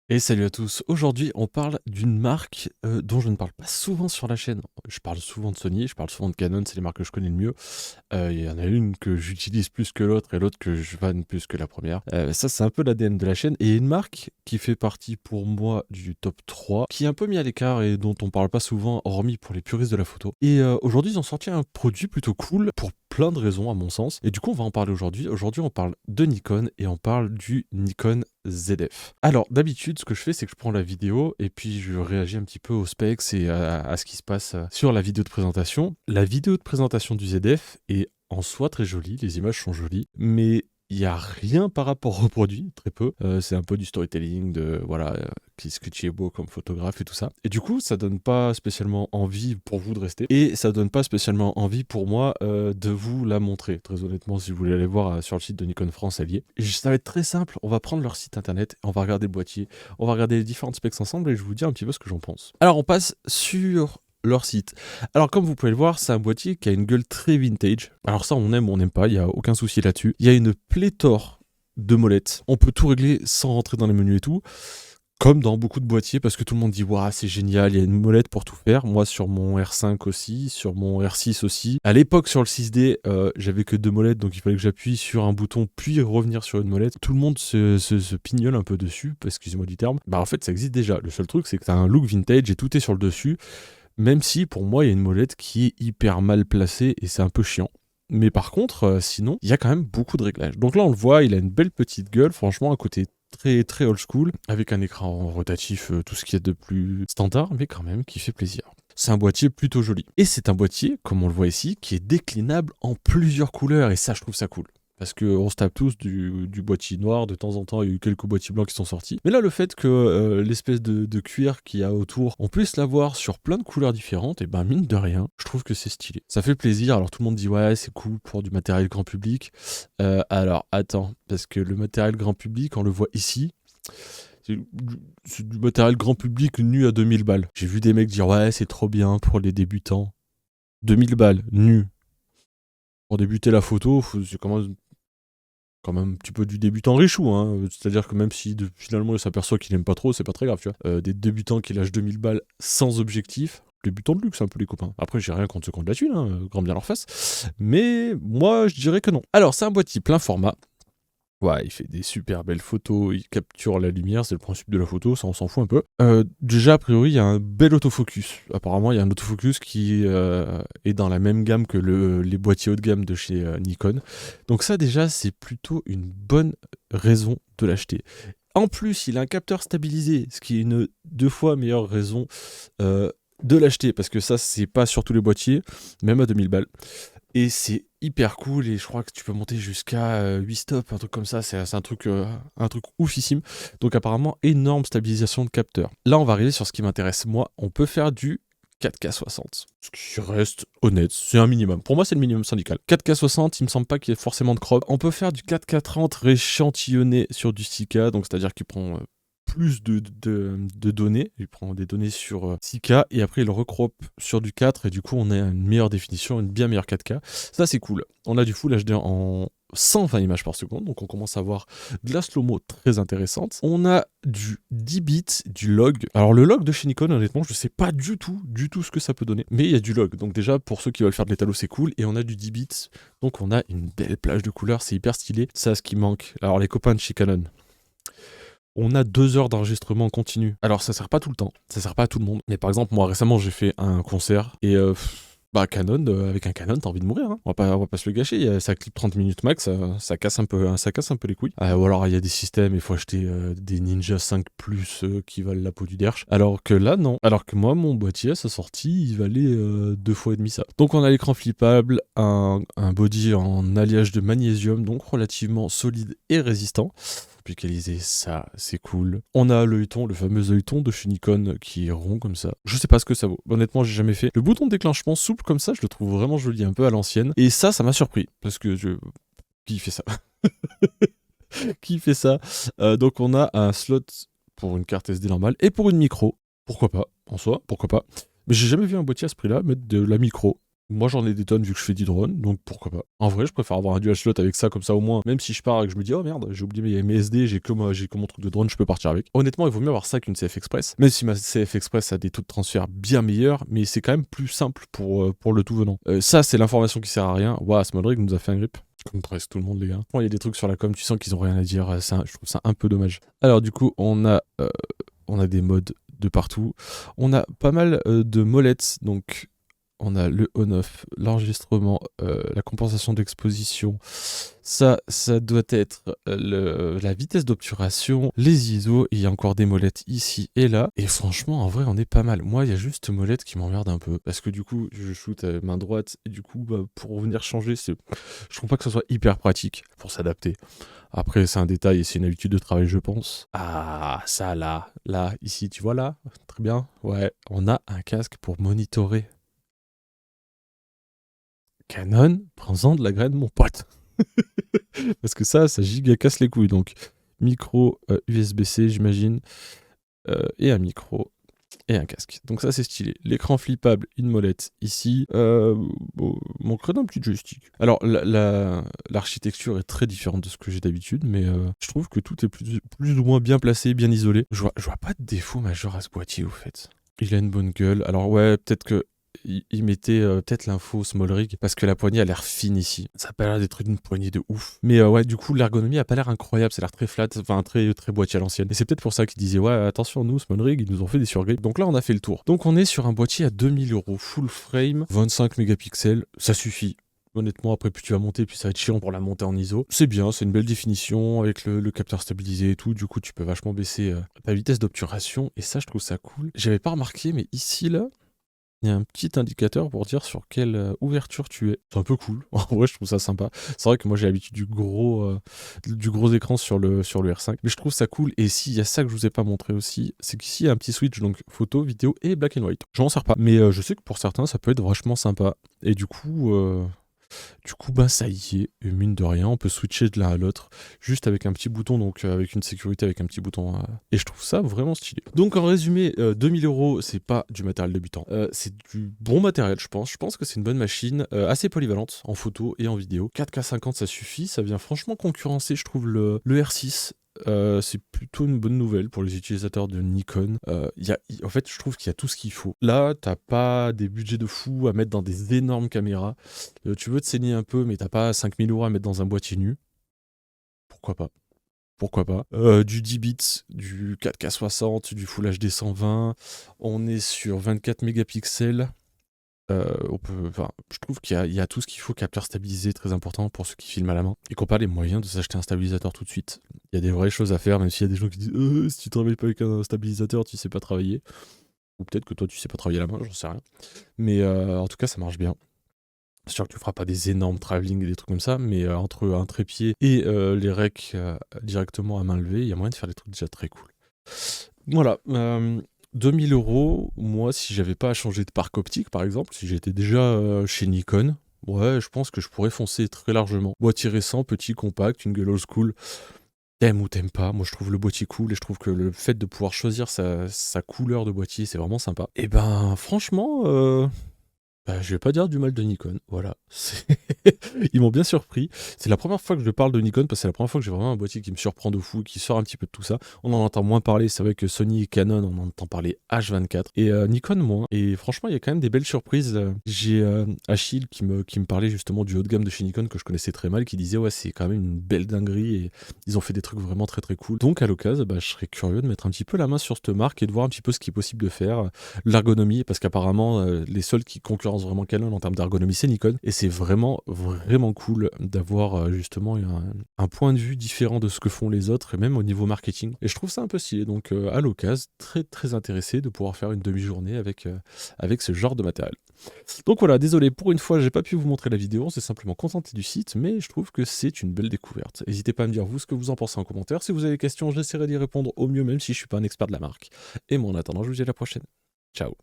Et salut à tous. Aujourd'hui, on parle d'une marque dont je ne parle pas souvent sur la chaîne. Je parle souvent de Sony, je parle souvent de Canon, c'est les marques que je connais le mieux. Il y en a une que j'utilise plus que l'autre et l'autre que je vanne plus que la première. Ça, c'est un peu l'ADN de la chaîne. Et une marque qui fait partie pour moi du top 3, qui est un peu mis à l'écart et dont on parle pas souvent, hormis pour les puristes de la photo. Et aujourd'hui, ils ont sorti un produit plutôt cool pour plein de raisons, à mon sens. Et du coup, on va en parler aujourd'hui. Aujourd'hui, on parle de Nikon et on parle du Nikon ZF. Alors, d'habitude, ce que je fais, c'est que je prends la vidéo et puis je réagis un petit peu aux specs et à ce qui se passe sur la vidéo de présentation. La vidéo de présentation du ZF est en soi très jolie, les images sont jolies, mais il n'y a rien par rapport au produit, très peu. C'est un peu du storytelling, de voilà, ce que tu es beau comme photographe et tout ça. Et du coup, ça donne pas spécialement envie pour vous de rester. Et ça donne pas spécialement envie pour moi de vous la montrer. Très honnêtement, si vous voulez aller voir sur le site de Nikon France, elle y est. Et ça va être très simple. On va prendre leur site internet, on va regarder le boîtier, on va regarder les différentes specs ensemble et je vais vous dire un petit peu ce que j'en pense. Alors, on passe sur leur site. Alors comme vous pouvez le voir, c'est un boîtier qui a une gueule très vintage. Alors ça, on aime ou on n'aime pas, il n'y a aucun souci là-dessus. Il y a une pléthore de molettes. On peut tout régler sans rentrer dans les menus et tout. Comme dans beaucoup de boîtiers, parce que tout le monde dit waouh, c'est génial, il y a une molette pour tout faire. Moi, sur mon R5 aussi, sur mon R6 aussi. À l'époque, sur le 6D, j'avais que 2 molettes, donc il fallait que j'appuie sur un bouton, puis revenir sur une molette. Tout le monde se pignole un peu dessus, excusez-moi du terme. Bah, en fait, ça existe déjà. Le seul truc, c'est que tu as un look vintage et tout est sur le dessus. Même si, pour moi, il y a une molette qui est hyper mal placée et c'est un peu chiant. Mais par contre, sinon, il y a quand même beaucoup de réglages. Donc là, on le voit, il a une belle petite gueule, franchement, un côté très très old school, avec un écran rotatif, tout ce qu'il y a de plus standard, mais quand même qui fait plaisir. C'est un boîtier plutôt joli. Et c'est un boîtier, comme on le voit ici, qui est déclinable en plusieurs couleurs, et ça, je trouve ça cool. Parce qu'on se tape tous du boîtier noir, de temps en temps il y a eu quelques boîtiers blancs qui sont sortis. Mais là le fait que l'espèce de cuir qu'il y a autour, on puisse l'avoir sur plein de couleurs différentes, et ben mine de rien, je trouve que c'est stylé. Ça fait plaisir, alors tout le monde dit ouais c'est cool pour du matériel grand public. Alors attends, parce que le matériel grand public, on le voit ici, c'est du matériel grand public nu à 2000 balles. J'ai vu des mecs dire ouais c'est trop bien pour les débutants. 2000 balles, nu. Pour débuter la photo, c'est quand même un petit peu du débutant richou, hein. C'est-à-dire que même si finalement il s'aperçoit qu'il aime pas trop, c'est pas très grave, tu vois. Des débutants qui lâchent 2000 balles sans objectif, débutants de luxe un peu les copains. Après j'ai rien contre ceux qui ont de la thune, hein, grand bien leur face, mais moi je dirais que non. Alors c'est un boîtier plein format. Ouais, il fait des super belles photos, il capture la lumière, c'est le principe de la photo, ça on s'en fout un peu. Déjà, a priori, il y a un bel autofocus. Apparemment, il y a un autofocus qui est dans la même gamme que les boîtiers haut de gamme de chez Nikon. Donc ça, déjà, c'est plutôt une bonne raison de l'acheter. En plus, il a un capteur stabilisé, ce qui est une 2 fois meilleure raison de l'acheter, parce que ça, c'est pas sur tous les boîtiers, même à 2000 balles. Et c'est hyper cool et je crois que tu peux monter jusqu'à 8 stops, un truc comme ça, c'est un truc oufissime. Donc apparemment, énorme stabilisation de capteur. Là, on va arriver sur ce qui m'intéresse. Moi, on peut faire du 4K 60. Ce qui reste honnête, c'est un minimum. Pour moi, c'est le minimum syndical. 4K 60, il me semble pas qu'il y ait forcément de crop. On peut faire du 4K 30 rééchantillonné sur du 6K, donc c'est-à-dire qu'il prend plus de données, il prend des données sur 6K et après il recrop sur du 4 et du coup on a une meilleure définition, une bien meilleure 4K. Ça c'est cool. On a du Full HD en 120 images par seconde, donc on commence à avoir de la slow-mo très intéressante. On a du 10 bits, du log. Alors le log de chez Nikon, honnêtement, je sais pas du tout ce que ça peut donner, mais il y a du log. Donc déjà pour ceux qui veulent faire de l'étalo, c'est cool. Et on a du 10 bits, donc on a une belle plage de couleurs, c'est hyper stylé. Ça, ce qui manque. Alors les copains de chez Canon, on a 2 heures d'enregistrement continu. Alors ça sert pas tout le temps, ça sert pas à tout le monde. Mais par exemple, moi récemment j'ai fait un concert et Canon, avec un Canon, t'as envie de mourir, hein. On va pas se le gâcher. Ça clip 30 minutes max, ça casse un peu, hein, ça casse un peu les couilles. Ou alors il y a des systèmes, il faut acheter des Ninja 5 Plus qui valent la peau du derche. Alors que là, non. Alors que moi, mon boîtier à sa sortie, il valait 2 fois et demi ça. Donc on a l'écran flippable, un body en alliage de magnésium, donc relativement solide et résistant. Apicalisé, ça c'est cool. On a l'œilleton, le fameux œilleton de chez Nikon qui est rond comme ça. Je sais pas ce que ça vaut. Honnêtement, j'ai jamais fait. Le bouton de déclenchement souple comme ça, je le trouve vraiment joli, un peu à l'ancienne. Et ça m'a surpris parce que qui fait ça? Qui fait ça? Donc on a un slot pour une carte SD normale et pour une micro. Pourquoi pas? En soi, pourquoi pas? Mais j'ai jamais vu un boîtier à ce prix-là mettre de la micro. Moi, j'en ai des tonnes vu que je fais du drone, donc pourquoi pas. En vrai, je préfère avoir un dual slot avec ça, comme ça au moins, même si je pars et que je me dis, oh merde, j'ai oublié mes SD, j'ai que mon truc de drone, je peux partir avec. Honnêtement, il vaut mieux avoir ça qu'une CF Express, même si ma CF Express a des taux de transfert bien meilleurs, mais c'est quand même plus simple pour le tout venant. Ça, c'est l'information qui sert à rien. Waouh, Smallrig nous a fait un grip. Comme presque tout le monde, les gars. Bon, il y a des trucs sur la com, tu sens qu'ils ont rien à dire, je trouve ça un peu dommage. Alors, du coup, on a des modes de partout. On a pas mal de molettes, donc on a le on-off, l'enregistrement, la compensation d'exposition. Ça doit être la vitesse d'obturation, les ISO, et il y a encore des molettes ici et là. Et franchement, en vrai, on est pas mal. Moi, il y a juste molette qui m'emmerde un peu. Parce que du coup, je shoot à main droite, et du coup, bah, pour venir changer, je trouve pas que ce soit hyper pratique pour s'adapter. Après, c'est un détail et c'est une habitude de travail, je pense. Ah, ça là, ici, tu vois là? Très bien. Ouais, on a un casque pour monitorer. Canon, prends-en de la graine, mon pote. Parce que ça giga casse les couilles. Donc, micro USB-C, j'imagine, et un micro et un casque. Donc ça, c'est stylé. L'écran flippable, une molette ici. Manquerait d'un petit joystick. Alors, l'architecture est très différente de ce que j'ai d'habitude, mais je trouve que tout est plus ou moins bien placé, bien isolé. Je vois pas de défaut majeur à ce boîtier, au fait. Il a une bonne gueule. Alors ouais, peut-être que il mettait peut-être l'info small rig parce que la poignée a l'air fine ici. Ça a pas l'air d'être une poignée de ouf. Mais ouais, du coup, l'ergonomie a pas l'air incroyable. Ça a l'air très flat, enfin très, très boîtier à l'ancienne. Et c'est peut-être pour ça qu'ils disaient, ouais, attention, nous, small rig, ils nous ont fait des surgrips. Donc là, on a fait le tour. Donc on est sur un boîtier à 2000 €, full frame, 25 mégapixels. Ça suffit. Honnêtement, après, plus tu vas monter, plus ça va être chiant pour la montée en ISO. C'est bien, c'est une belle définition avec le capteur stabilisé et tout. Du coup, tu peux vachement baisser ta vitesse d'obturation. Et ça, je trouve ça cool. J'avais pas remarqué, mais ici, là, il y a un petit indicateur pour dire sur quelle ouverture tu es. C'est un peu cool. En vrai, je trouve ça sympa. C'est vrai que moi, j'ai l'habitude du gros écran sur le R5. Mais je trouve ça cool. Et s'il y a ça que je vous ai pas montré aussi, c'est qu'ici, il y a un petit switch, donc photo, vidéo et black and white. Je m'en sers pas. Mais je sais que pour certains, ça peut être vachement sympa. Et du coup, bah ça y est, et mine de rien, on peut switcher de l'un à l'autre, juste avec un petit bouton, donc avec une sécurité, avec un petit bouton, et je trouve ça vraiment stylé. Donc en résumé, 2000 €, c'est pas du matériel débutant, c'est du bon matériel, je pense. Je pense que c'est une bonne machine, assez polyvalente en photo et en vidéo. 4K50, ça suffit, ça vient franchement concurrencer, je trouve, le R6. C'est plutôt une bonne nouvelle pour les utilisateurs de Nikon. En fait, je trouve qu'il y a tout ce qu'il faut. Là, t'as pas des budgets de fou à mettre dans des énormes caméras. Tu veux te saigner un peu, mais t'as pas 5000 € à mettre dans un boîtier nu. Pourquoi pas? Pourquoi pas? Du 10 bits, du 4K60, du Full HD 120. On est sur 24 mégapixels. Je trouve qu'il y a tout ce qu'il faut, capteur stabilisé, très important pour ceux qui filment à la main, et qui n'ont pas les moyens de s'acheter un stabilisateur tout de suite. Il y a des vraies choses à faire, même s'il y a des gens qui disent si tu travailles pas avec un stabilisateur, tu sais pas travailler. Ou peut-être que toi, tu sais pas travailler à la main, j'en sais rien. Mais en tout cas, ça marche bien. C'est sûr que tu feras pas des énormes travelling et des trucs comme ça, mais entre un trépied et les recs directement à main levée, il y a moyen de faire des trucs déjà très cool. Voilà. 2000 €, moi, si j'avais pas à changer de parc optique, par exemple, si j'étais déjà chez Nikon, ouais, je pense que je pourrais foncer très largement. Boîtier récent, petit, compact, une gueule old school. T'aimes ou t'aimes pas, moi je trouve le boîtier cool et je trouve que le fait de pouvoir choisir sa couleur de boîtier, c'est vraiment sympa. Et ben, franchement, je vais pas dire du mal de Nikon, voilà. Ils m'ont bien surpris. C'est la première fois que je parle de Nikon parce que c'est la première fois que j'ai vraiment un boîtier qui me surprend de fou, qui sort un petit peu de tout ça. On en entend moins parler, c'est vrai que Sony et Canon, on en entend parler H24 et Nikon moins. Et franchement, il y a quand même des belles surprises. J'ai Achille qui me parlait justement du haut de gamme de chez Nikon que je connaissais très mal, qui disait ouais, c'est quand même une belle dinguerie et ils ont fait des trucs vraiment très très cool. Donc à l'occasion, je serais curieux de mettre un petit peu la main sur cette marque et de voir un petit peu ce qui est possible de faire. L'ergonomie, parce qu'apparemment, les seuls qui concurrencent vraiment Canon en termes d'ergonomie, c'est Nikon. Et c'est vraiment, vraiment cool d'avoir justement un point de vue différent de ce que font les autres, et même au niveau marketing. Et je trouve ça un peu stylé. Donc à l'occasion, très, très intéressé de pouvoir faire une demi-journée avec ce genre de matériel. Donc voilà, désolé, pour une fois, j'ai pas pu vous montrer la vidéo, on s'est simplement contenté du site, mais je trouve que c'est une belle découverte. N'hésitez pas à me dire vous ce que vous en pensez en commentaire. Si vous avez des questions, j'essaierai d'y répondre au mieux, même si je suis pas un expert de la marque. Et moi, en attendant, je vous dis à la prochaine. Ciao.